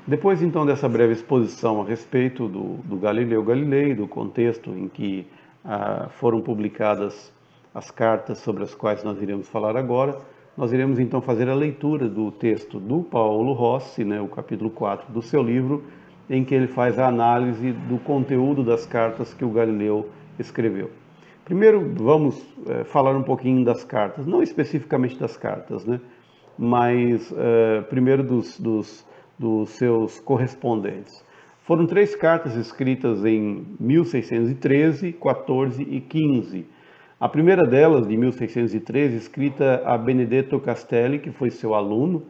Depois, então, dessa breve exposição a respeito do Galileu Galilei, do contexto em que foram publicadas as cartas sobre as quais nós iremos falar agora, nós iremos então fazer a leitura do texto do Paulo Rossi, né, o capítulo 4 do seu livro, em que ele faz a análise do conteúdo das cartas que o Galileu escreveu. Primeiro, vamos falar um pouquinho das cartas, não especificamente das cartas, né, mas primeiro dos seus correspondentes. Foram 3 cartas escritas em 1613, 14 e 15. A primeira delas, de 1613, escrita a Benedetto Castelli, que foi seu aluno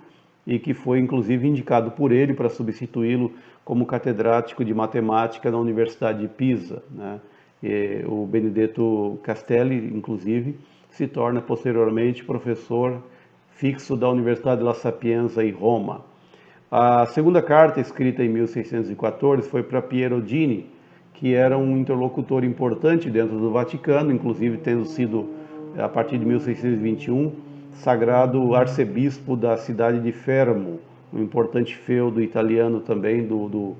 e que foi inclusive indicado por ele para substituí-lo como catedrático de matemática na Universidade de Pisa, né? O Benedetto Castelli, inclusive, se torna posteriormente professor fixo da Universidade La Sapienza em Roma. A segunda carta, escrita em 1614, foi para Piero Dini, que era um interlocutor importante dentro do Vaticano, inclusive tendo sido, a partir de 1621, sagrado arcebispo da cidade de Fermo, um importante feudo italiano também do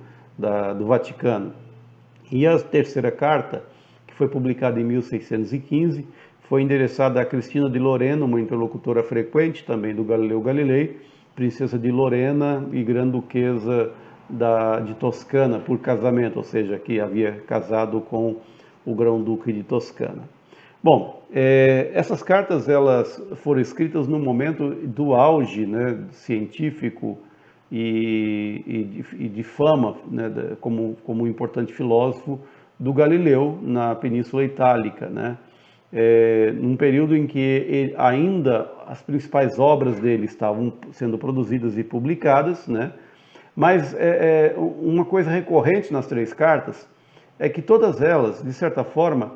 Vaticano. E a terceira carta, que foi publicada em 1615, foi endereçada a Cristina de Lorena, uma interlocutora frequente também do Galileu Galilei, princesa de Lorena e grã-duquesa de Toscana por casamento, ou seja, que havia casado com o grão-duque de Toscana. Bom, essas cartas elas foram escritas no momento do auge, né, científico e de fama, né, como um importante filósofo do Galileu na Península Itálica, né? Num período em que ainda as principais obras dele estavam sendo produzidas e publicadas, né? Mas uma coisa recorrente nas 3 cartas é que todas elas, de certa forma,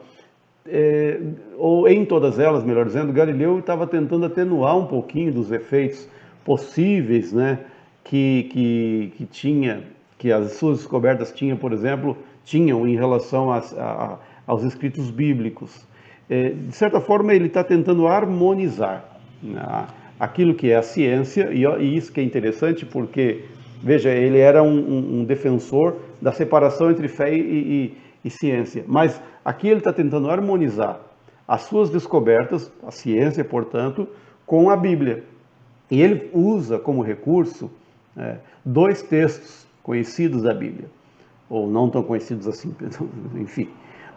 ou em todas elas, melhor dizendo, Galileu estava tentando atenuar um pouquinho dos efeitos possíveis, né, que as suas descobertas tinham, por exemplo, tinham em relação aos escritos bíblicos. De certa forma, ele está tentando harmonizar, né, aquilo que é a ciência, e isso que é interessante, porque, veja, ele era um defensor da separação entre fé e ciência, mas aqui ele está tentando harmonizar as suas descobertas, a ciência, portanto, com a Bíblia. E ele usa como recurso 2 textos conhecidos da Bíblia, ou não tão conhecidos assim, enfim.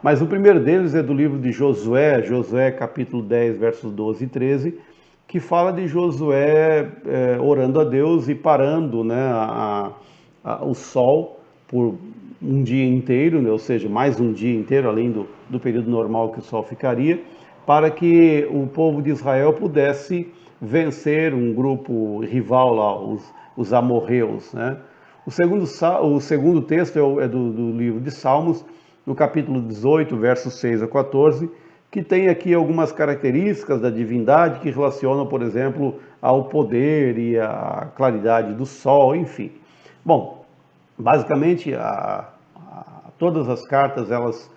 Mas o primeiro deles é do livro de Josué, Josué capítulo 10, versos 12 e 13, que fala de Josué orando a Deus e parando, né, o sol por um dia inteiro, né, ou seja, mais um dia inteiro, além do período normal que o sol ficaria, para que o povo de Israel pudesse vencer um grupo rival lá, os amorreus, né? O segundo texto é do livro de Salmos, no capítulo 18, versos 6 a 14, que tem aqui algumas características da divindade que relacionam, por exemplo, ao poder e à claridade do sol, enfim. Bom, basicamente, todas as cartas, elas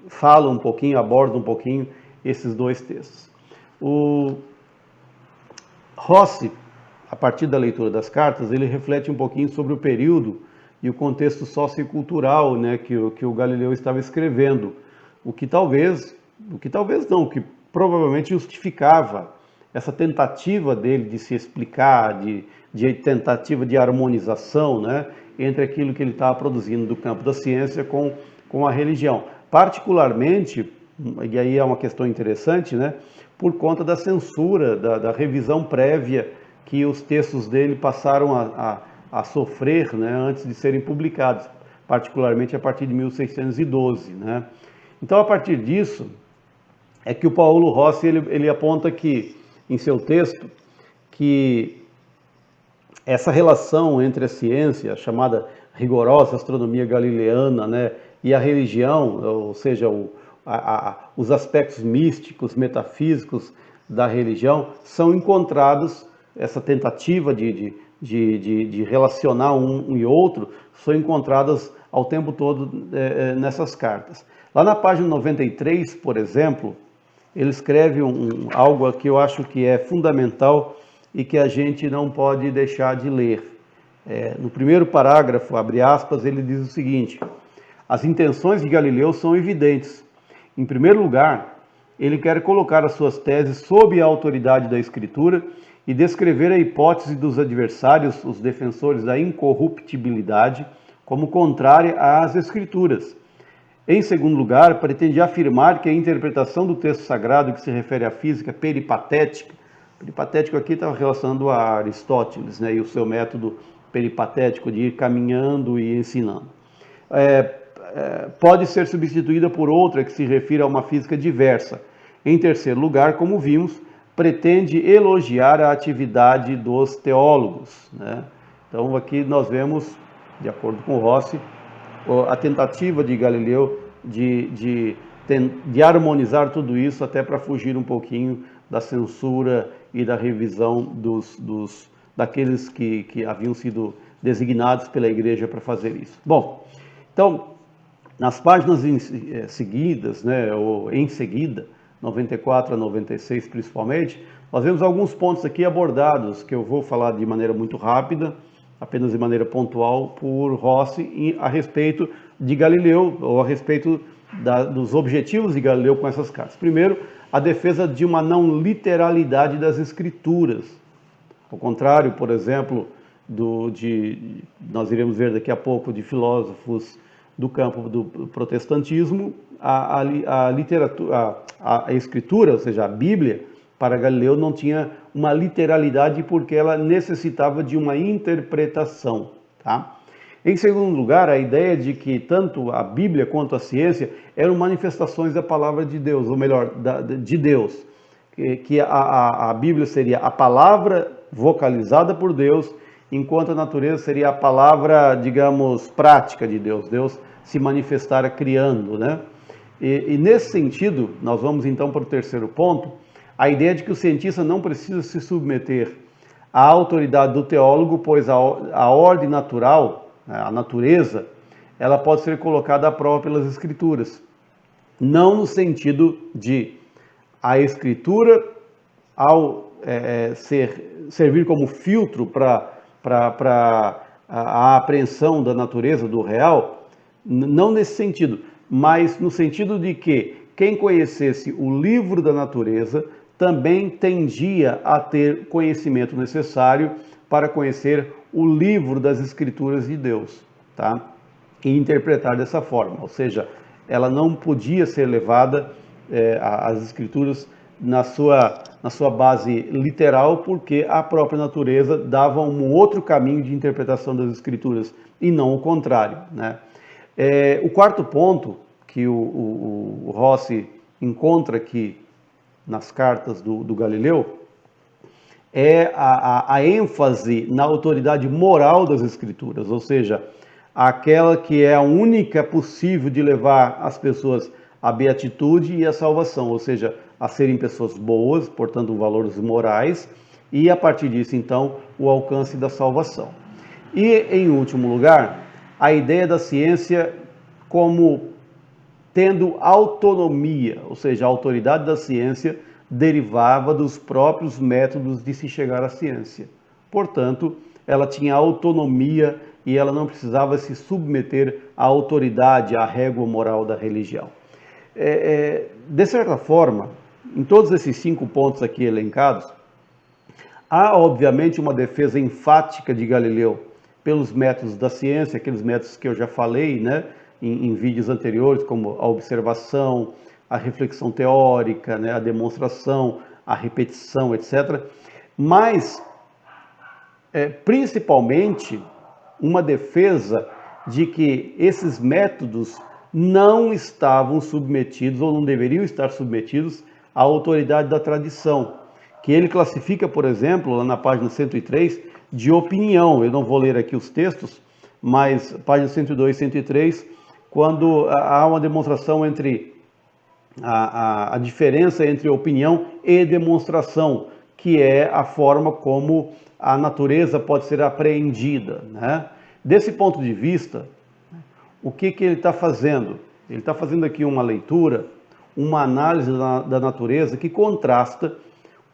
falam um pouquinho, abordam um pouquinho esses 2 textos. O Rossi, a partir da leitura das cartas, ele reflete um pouquinho sobre o período e o contexto sociocultural, né, que o Galileu estava escrevendo, o que provavelmente justificava essa tentativa dele de se explicar, de tentativa de harmonização, né, entre aquilo que ele estava produzindo do campo da ciência com a religião. Particularmente, e aí é uma questão interessante, né, por conta da censura, da revisão prévia que os textos dele passaram a sofrer, né, antes de serem publicados, particularmente a partir de 1612. Né? Então, a partir disso, é que o Paulo Rossi ele aponta que, em seu texto, que essa relação entre a ciência, a chamada rigorosa astronomia galileana, né, e a religião, ou seja, os aspectos místicos, metafísicos da religião, são encontrados, essa tentativa de relacionar um e outro, são encontradas ao tempo todo nessas cartas. Lá na página 93, por exemplo, ele escreve algo que eu acho que é fundamental e que a gente não pode deixar de ler. No primeiro parágrafo, abre aspas, ele diz o seguinte: as intenções de Galileu são evidentes. Em primeiro lugar, ele quer colocar as suas teses sob a autoridade da Escritura e descrever a hipótese dos adversários, os defensores da incorruptibilidade, como contrária às Escrituras. Em segundo lugar, pretende afirmar que a interpretação do texto sagrado que se refere à física peripatética, peripatético aqui está relacionando a Aristóteles, né, e o seu método peripatético de ir caminhando e ensinando, pode ser substituída por outra que se refira a uma física diversa. Em terceiro lugar, como vimos, pretende elogiar a atividade dos teólogos, né? Então aqui nós vemos, de acordo com Rossi, a tentativa de Galileu de harmonizar tudo isso até para fugir um pouquinho da censura e da revisão daqueles que haviam sido designados pela igreja para fazer isso. Bom, então, nas páginas seguidas, né, ou em seguida, 94 a 96 principalmente, nós vemos alguns pontos aqui abordados, que eu vou falar de maneira muito rápida, apenas de maneira pontual, por Rossi, a respeito de Galileu, ou a respeito dos objetivos de Galileu com essas cartas. Primeiro, a defesa de uma não literalidade das Escrituras. Ao contrário, por exemplo, nós iremos ver daqui a pouco, de filósofos do campo do protestantismo, a Escritura, ou seja, a Bíblia, para Galileu não tinha uma literalidade porque ela necessitava de uma interpretação, tá? Em segundo lugar, a ideia de que tanto a Bíblia quanto a ciência eram manifestações da palavra de Deus, ou melhor, de Deus, que a Bíblia seria a palavra vocalizada por Deus, enquanto a natureza seria a palavra, digamos, prática de Deus, Deus se manifestara criando, né? E nesse sentido, nós vamos então para o terceiro ponto, a ideia de que o cientista não precisa se submeter à autoridade do teólogo, pois a ordem natural, a natureza, ela pode ser colocada à prova pelas Escrituras. Não no sentido de a Escritura, ao servir como filtro para a apreensão da natureza, do real, não nesse sentido, mas no sentido de que quem conhecesse o livro da natureza também tendia a ter conhecimento necessário para conhecer o livro das Escrituras de Deus, tá? E interpretar dessa forma, ou seja, ela não podia ser levada às Escrituras na sua base literal, porque a própria natureza dava um outro caminho de interpretação das Escrituras e não o contrário, né? O quarto ponto que o Rossi encontra aqui nas cartas do Galileu é a ênfase na autoridade moral das Escrituras, ou seja, aquela que é a única possível de levar as pessoas à beatitude e à salvação, ou seja, a serem pessoas boas, portanto, valores morais, e a partir disso, então, o alcance da salvação. E, em último lugar, a ideia da ciência como tendo autonomia, ou seja, a autoridade da ciência derivava dos próprios métodos de se chegar à ciência. Portanto, ela tinha autonomia e ela não precisava se submeter à autoridade, à régua moral da religião. De certa forma, em todos esses 5 pontos aqui elencados, há obviamente uma defesa enfática de Galileu pelos métodos da ciência, aqueles métodos que eu já falei, né, em vídeos anteriores, como a observação, a reflexão teórica, né, a demonstração, a repetição, etc. Mas, principalmente, uma defesa de que esses métodos não estavam submetidos, ou não deveriam estar submetidos, à autoridade da tradição, que ele classifica, por exemplo, lá na página 103, de opinião. Eu não vou ler aqui os textos, mas página 102 e 103, quando há uma demonstração entre a diferença entre opinião e demonstração, que é a forma como a natureza pode ser apreendida, né? Desse ponto de vista, o que ele está fazendo? Ele está fazendo aqui uma leitura, uma análise da natureza que contrasta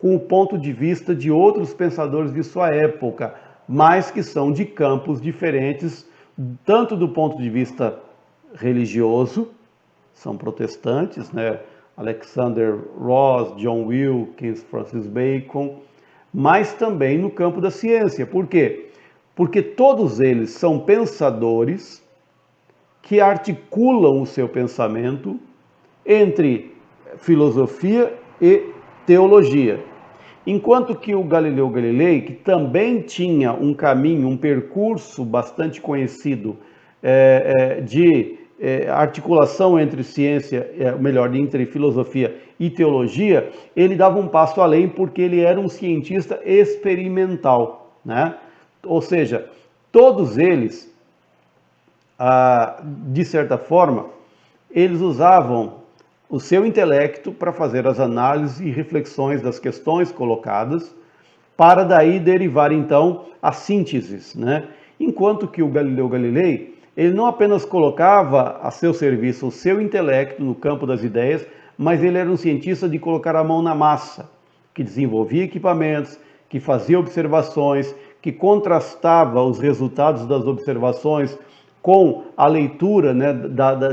com o ponto de vista de outros pensadores de sua época, mas que são de campos diferentes, tanto do ponto de vista religioso, são protestantes, né? Alexander Ross, John Wilkins, Francis Bacon, mas também no campo da ciência. Por quê? Porque todos eles são pensadores que articulam o seu pensamento entre filosofia e teologia. Enquanto que o Galileu Galilei, que também tinha um caminho, um percurso bastante conhecido de articulação entre ciência, melhor, entre filosofia e teologia, ele dava um passo além porque ele era um cientista experimental, né? Ou seja, todos eles, de certa forma, eles usavam o seu intelecto para fazer as análises e reflexões das questões colocadas, para daí derivar então as sínteses, né? Enquanto que o Galileu Galilei, ele não apenas colocava a seu serviço o seu intelecto no campo das ideias, mas ele era um cientista de colocar a mão na massa, que desenvolvia equipamentos, que fazia observações, que contrastava os resultados das observações com a leitura, né,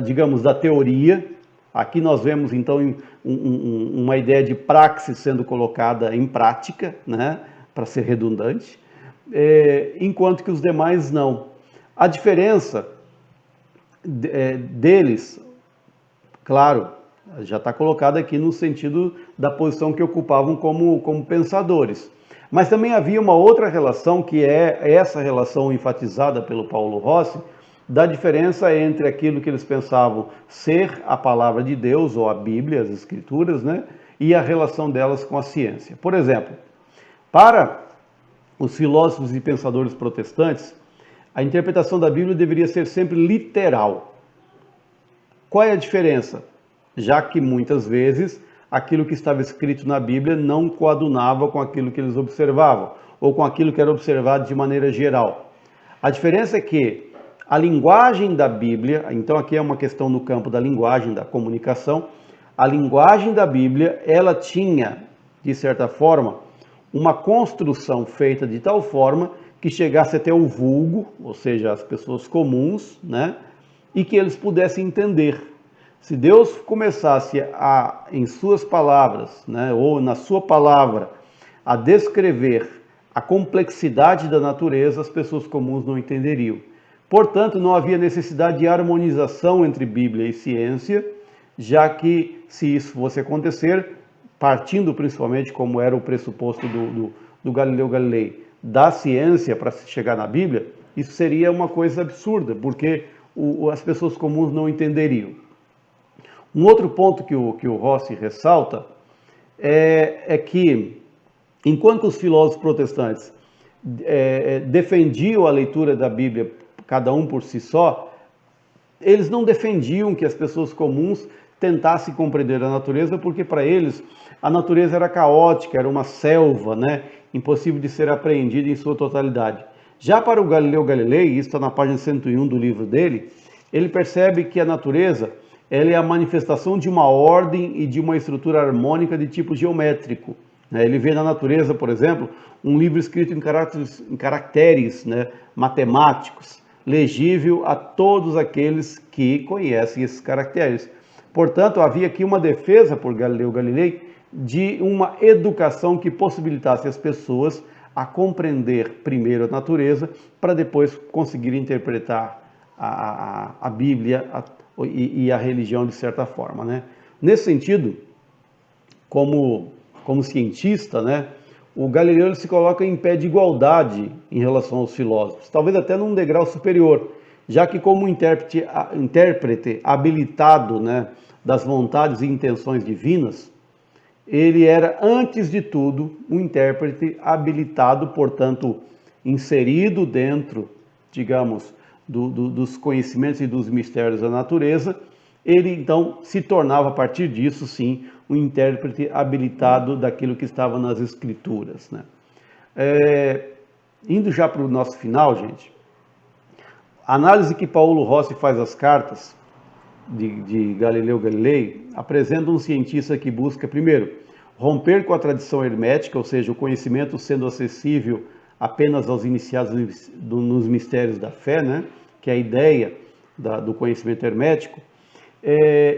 digamos, da teoria. Aqui nós vemos, então, uma ideia de praxis sendo colocada em prática, né, para ser redundante, enquanto que os demais não. A diferença deles, claro, já está colocada aqui no sentido da posição que ocupavam como pensadores. Mas também havia uma outra relação, que é essa relação enfatizada pelo Paulo Rossi, da diferença entre aquilo que eles pensavam ser a palavra de Deus, ou a Bíblia, as Escrituras, né, e a relação delas com a ciência. Por exemplo, para os filósofos e pensadores protestantes, a interpretação da Bíblia deveria ser sempre literal. Qual é a diferença? Já que muitas vezes aquilo que estava escrito na Bíblia não coadunava com aquilo que eles observavam, ou com aquilo que era observado de maneira geral. A diferença é que a linguagem da Bíblia, então aqui é uma questão no campo da linguagem, da comunicação, a linguagem da Bíblia, ela tinha, de certa forma, uma construção feita de tal forma que chegasse até o vulgo, ou seja, as pessoas comuns, né, e que eles pudessem entender. Se Deus começasse em suas palavras, né, ou na sua palavra, a descrever a complexidade da natureza, as pessoas comuns não entenderiam. Portanto, não havia necessidade de harmonização entre Bíblia e ciência, já que, se isso fosse acontecer, partindo principalmente, como era o pressuposto do Galileu Galilei, da ciência para se chegar na Bíblia, isso seria uma coisa absurda, porque as pessoas comuns não entenderiam. Um outro ponto que o Rossi ressalta é que, enquanto os filósofos protestantes defendiam a leitura da Bíblia, cada um por si só, eles não defendiam que as pessoas comuns tentassem compreender a natureza, porque para eles a natureza era caótica, era uma selva, né, impossível de ser apreendida em sua totalidade. Já para o Galileu Galilei, isso está na página 101 do livro dele, ele percebe que a natureza ela é a manifestação de uma ordem e de uma estrutura harmônica de tipo geométrico. Ele vê na natureza, por exemplo, um livro escrito em caracteres, né, matemáticos, legível a todos aqueles que conhecem esses caracteres. Portanto, havia aqui uma defesa por Galileu Galilei de uma educação que possibilitasse as pessoas a compreender primeiro a natureza, para depois conseguir interpretar a Bíblia e a religião de certa forma, né? Nesse sentido, como cientista, né, o Galileu ele se coloca em pé de igualdade em relação aos filósofos, talvez até num degrau superior, já que como intérprete habilitado, né, das vontades e intenções divinas, ele era, antes de tudo, um intérprete habilitado, portanto, inserido dentro, digamos, dos conhecimentos e dos mistérios da natureza. Ele, então, se tornava, a partir disso, sim, um intérprete habilitado daquilo que estava nas Escrituras, né? Indo já para o nosso final, gente, a análise que Paulo Rossi faz às cartas de Galileu Galilei apresenta um cientista que busca, primeiro, romper com a tradição hermética, ou seja, o conhecimento sendo acessível apenas aos iniciados nos mistérios da fé, né? Que é a ideia do conhecimento hermético,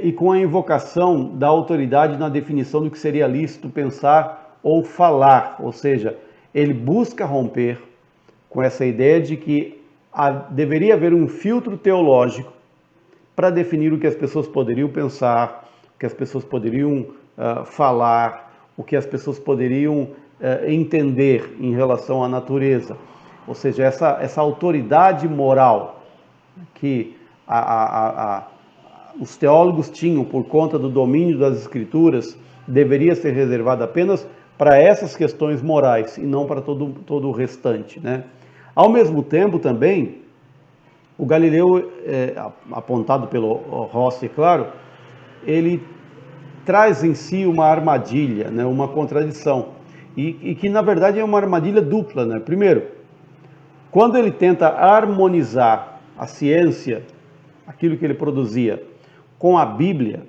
e com a invocação da autoridade na definição do que seria lícito pensar ou falar, ou seja, ele busca romper com essa ideia de que deveria haver um filtro teológico para definir o que as pessoas poderiam pensar, o que as pessoas poderiam falar, o que as pessoas poderiam entender em relação à natureza. Ou seja, essa autoridade moral que os teólogos tinham por conta do domínio das Escrituras deveria ser reservada apenas para essas questões morais e não para todo o restante, né? Ao mesmo tempo também, o Galileu, apontado pelo Rossi, claro, ele traz em si uma armadilha, né, uma contradição, e que na verdade é uma armadilha dupla, né? Primeiro, quando ele tenta harmonizar a ciência, aquilo que ele produzia, com a Bíblia,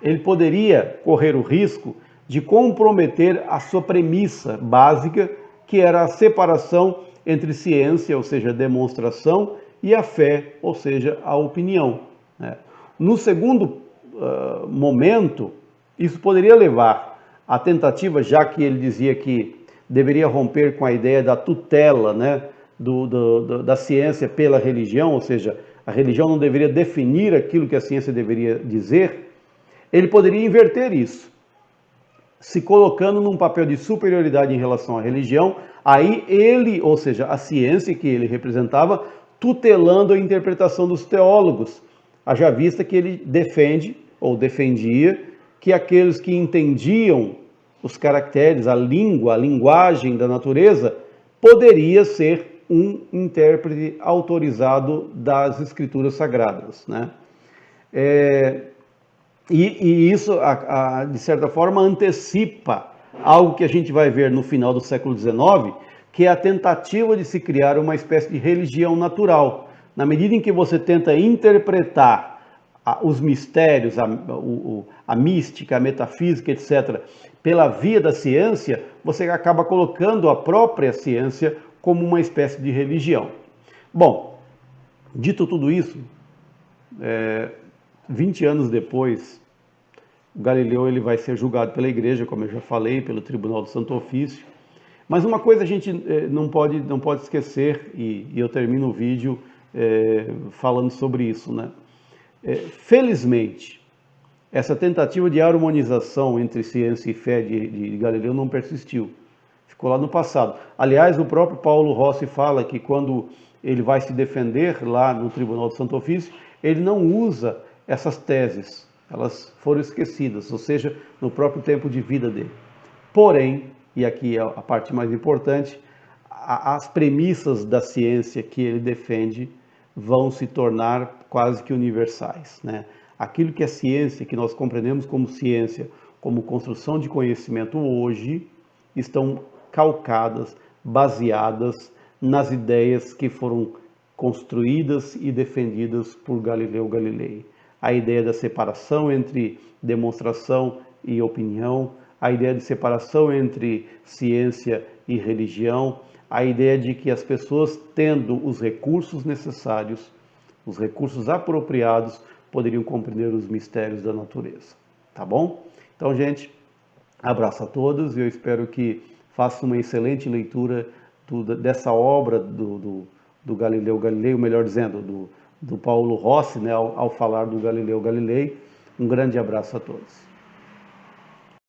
ele poderia correr o risco de comprometer a sua premissa básica, que era a separação entre ciência, ou seja, a demonstração, e a fé, ou seja, a opinião. No segundo momento, isso poderia levar à tentativa, já que ele dizia que deveria romper com a ideia da tutela, né, da ciência pela religião, ou seja, a religião não deveria definir aquilo que a ciência deveria dizer. Ele poderia inverter isso, se colocando num papel de superioridade em relação à religião, aí ele, ou seja, a ciência que ele representava, tutelando a interpretação dos teólogos, haja vista que ele defende, ou defendia, que aqueles que entendiam os caracteres, a língua, a linguagem da natureza, poderia ser um intérprete autorizado das Escrituras Sagradas, né? E isso, de certa forma, antecipa algo que a gente vai ver no final do século XIX, que é a tentativa de se criar uma espécie de religião natural. Na medida em que você tenta interpretar os mistérios, a mística, a metafísica, etc., pela via da ciência, você acaba colocando a própria ciência como uma espécie de religião. Bom, dito tudo isso, 20 anos depois, o Galileu ele vai ser julgado pela igreja, como eu já falei, pelo Tribunal do Santo Ofício. Mas uma coisa a gente não pode esquecer, e eu termino o vídeo falando sobre isso, né? Felizmente, essa tentativa de harmonização entre ciência e fé de Galileu não persistiu. Ficou lá no passado. Aliás, o próprio Paulo Rossi fala que quando ele vai se defender lá no Tribunal do Santo Ofício, ele não usa essas teses. Elas foram esquecidas, ou seja, no próprio tempo de vida dele. Porém, e aqui é a parte mais importante, as premissas da ciência que ele defende vão se tornar quase que universais, né? Aquilo que é ciência, que nós compreendemos como ciência, como construção de conhecimento hoje, estão calcadas, baseadas nas ideias que foram construídas e defendidas por Galileu Galilei. A ideia da separação entre demonstração e opinião, a ideia de separação entre ciência e religião, a ideia de que as pessoas, tendo os recursos necessários, os recursos apropriados, poderiam compreender os mistérios da natureza. Tá bom? Então, gente, abraço a todos e eu espero que façam uma excelente leitura dessa obra do Galileu Galilei, ou melhor dizendo, do Paulo Rossi, né, ao falar do Galileu Galilei. Um grande abraço a todos.